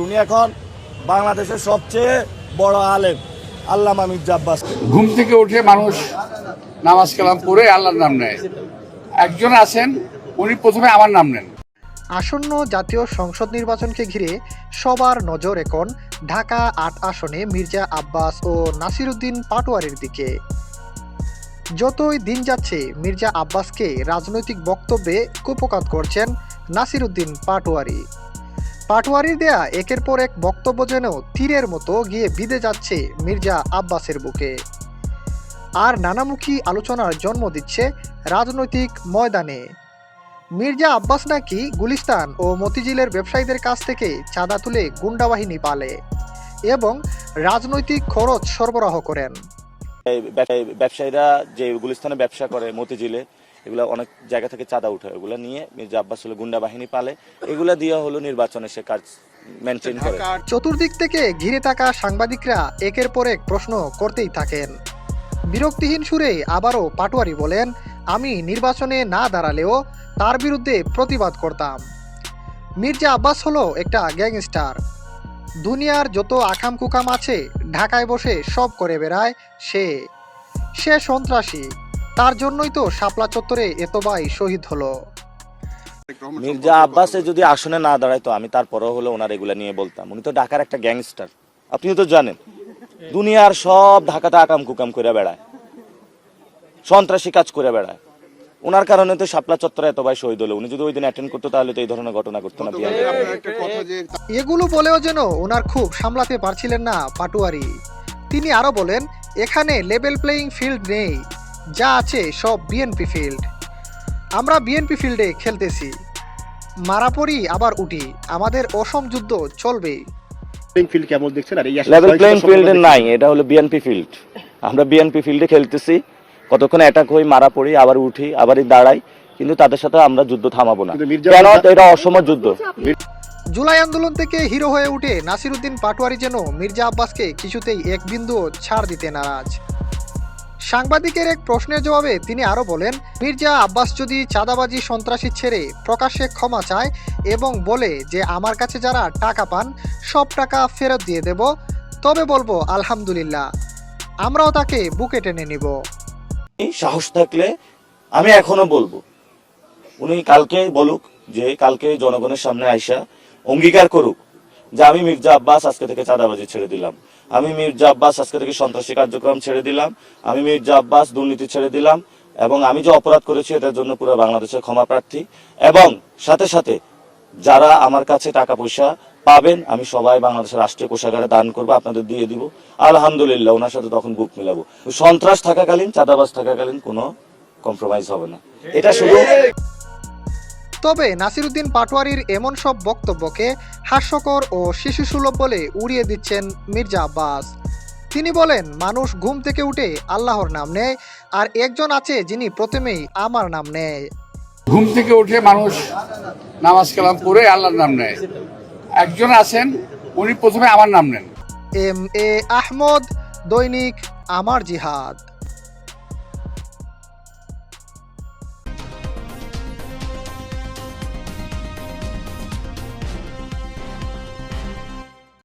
উনি এখন বাংলাদেশের সবচেয়ে বড় আলেম আল্লামা মির্জা আব্বাস। ঘুম থেকে উঠে মানুষ নামাজ কালাম পড়ে আল্লাহর নাম নেয়। একজন আছেন উনি প্রথমে আমার নাম নেন। আসন্ন জাতীয় সংসদ নির্বাচনকে ঘিরে সবার নজর এখন ঢাকা ৮ আসনে মির্জা আব্বাস ও নাসিরউদ্দিন পাটোয়ারির দিকে। যতই দিন যাচ্ছে মির্জা আব্বাসকে রাজনৈতিক বক্তব্যে কুপোকাত করছেন নাসিরউদ্দিন পাটোয়ারি। পাটোয়ারির দেয়া একের পর এক বক্তব্য যেন তীরের মতো গিয়ে বিঁধে যাচ্ছে মির্জা আব্বাসের বুকে, আর নানামুখী আলোচনার জন্ম দিচ্ছে রাজনৈতিক ময়দানে। মির্জা আব্বাস নাকি গুলিস্তান ও মতিঝিলের ব্যবসায়ীদের কাছ থেকে চাঁদা তুলে গুন্ডা বাহিনী পালে এবং রাজনৈতিক খরচ সরবরাহ করেন। ব্যবসায়ীরা যে গুলিস্তানে ব্যবসা করে মতিঝিলে, এগুলো অনেক জায়গা থেকে চাঁদা উঠে, ওগুলো নিয়ে মির্জা আব্বাস হলো গুন্ডা বাহিনী পালে, এগুলা দিয়ে হলো নির্বাচনে সে কাজ মেনটেন করে। চতুর্দিক থেকে ঘিরে থাকা সাংবাদিকরা একের পর এক প্রশ্ন করতেই থাকেন। বিরক্তিহীন সুরে আবারও পাটোয়ারি বলেন, আমি নির্বাচনে না দাঁড়ালেও তার বিরুদ্ধে প্রতিবাদ করতাম। মির্জা আব্বাস হলো একটা গ্যাংস্টার। দুনিয়ার যত আকাম কুকাম আছে ঢাকায় বসে সব করে বেড়ায় সে সন্ত্রাসী। তার জন্যই তো শাপলা চত্বরে এত ভাই শহীদ হলো। মির্জা আব্বাসে যদি আসনে না দাঁড়ায় তো আমি তারপরেও হলো ওনার এগুলা নিয়ে বলতাম। উনি তো ঢাকার একটা গ্যাংস্টার, আপনিও তো জানেন। দুনিয়ার সব ঢাকাতে আকাম কুকাম করে বেড়ায়, সন্ত্রাসী কাজ করে বেড়ায়। ওনার কারণে তো শাপলা চত্বরে এত ভাই শহীদ হলো। উনি যদি ওই দিন অ্যাটেন্ড করতো তাহলে তো এই ধরনের ঘটনা ঘটতো না। এগুলো বলেও যেন ওনার খুব সামলাতে পারছিলেন না পাটোয়ারি। তিনি আরো বলেন, এখানে লেভেল প্লেয়িং ফিল্ড নেই, যা আছে সব বিএনপি ফিল্ড। আমরা বিএনপি ফিল্ডে খেলতেছি, মারা পড়ি আবার উঠি, আমাদের অসম যুদ্ধ চলবেই। লেভেল প্লেইং ফিল্ড নাই, এটা হলো বিএনপি ফিল্ড। আমরা বিএনপি ফিল্ডে খেলতেছি, কতক্ষণ অ্যাটাক হই, মারা পড়ি, আবার উঠি, আবারই দাঁড়াই, কিন্তু তাদের সাথে আমরা যুদ্ধ থামাবো না। কেন? এটা অসম যুদ্ধ। জুলাই আন্দোলন থেকে হিরো হয়ে উঠে নাসিরউদ্দিন পাটোয়ারি যেন মির্জা আব্বাসকে কিছুতেই এক বিন্দুও ছাড় দিতে নারাজ। সাংবাদিকের এক প্রশ্নের জবাবে তিনি আরো বলেন, মির্জা আব্বাস যদি চাঁদাবাজি সন্ত্রাসী ছেড়ে প্রকাশ্যে ক্ষমা চায় এবং বলে যে আমার কাছে যারা টাকা পান সব টাকা ফেরত দিয়ে দেব, তবে বলবো আলহামদুলিল্লাহ, আমরাও তাকে বুকে টেনে নিব। সাহস থাকলে আমি এখনো বলবো, উনি কালকে বলুক, যে কালকে জনগণের সামনে আইসা অঙ্গীকার করুক যে আমি মির্জা আব্বাস আজকে থেকে চাঁদাবাজি ছেড়ে দিলাম, আমি মির্জা আব্বাস আজকে থেকে সন্ত্রাসী কার্যক্রম ছেড়ে দিলাম, আমি মির্জা আব্বাস দুর্নীতি ছেড়ে দিলাম, এবং আমি যে অপরাধ করেছি এটার জন্য পুরো বাংলাদেশের ক্ষমা প্রার্থী, এবং সাথে সাথে যারা আমার কাছে টাকা পয়সা পাবেন আমি সবাই বাংলাদেশের রাষ্ট্রীয় কোষাগারে দান করবো, আপনাদের দিয়ে দিব। আলহামদুলিল্লাহ, ওনার সাথে তখন বুক মিলাবো। সন্ত্রাস থাকাকালীন, চাঁদাবাজ থাকাকালীন কোনো কম্প্রোমাইজ হবে না, এটা শুধু। তবে নাসিরউদ্দিন পাটোয়ারির এমন সব বক্তব্যকে হাস্যকর ও শিশুসুলভ বলে উড়িয়ে দিচ্ছেন মির্জা আব্বাস। তিনি বলেন, মানুষ ঘুম থেকে উঠে আল্লাহর নাম নেয়, আর একজন আছে যিনি প্রথমেই আমার নাম নেয়। ঘুম থেকে উঠে মানুষ নামাজ কালাম পড়ে আল্লাহর নাম নেয়। একজন আছেন উনি প্রথমে আমার নাম নেন। এম এ আহমদ, দৈনিক আমার জিহাদ।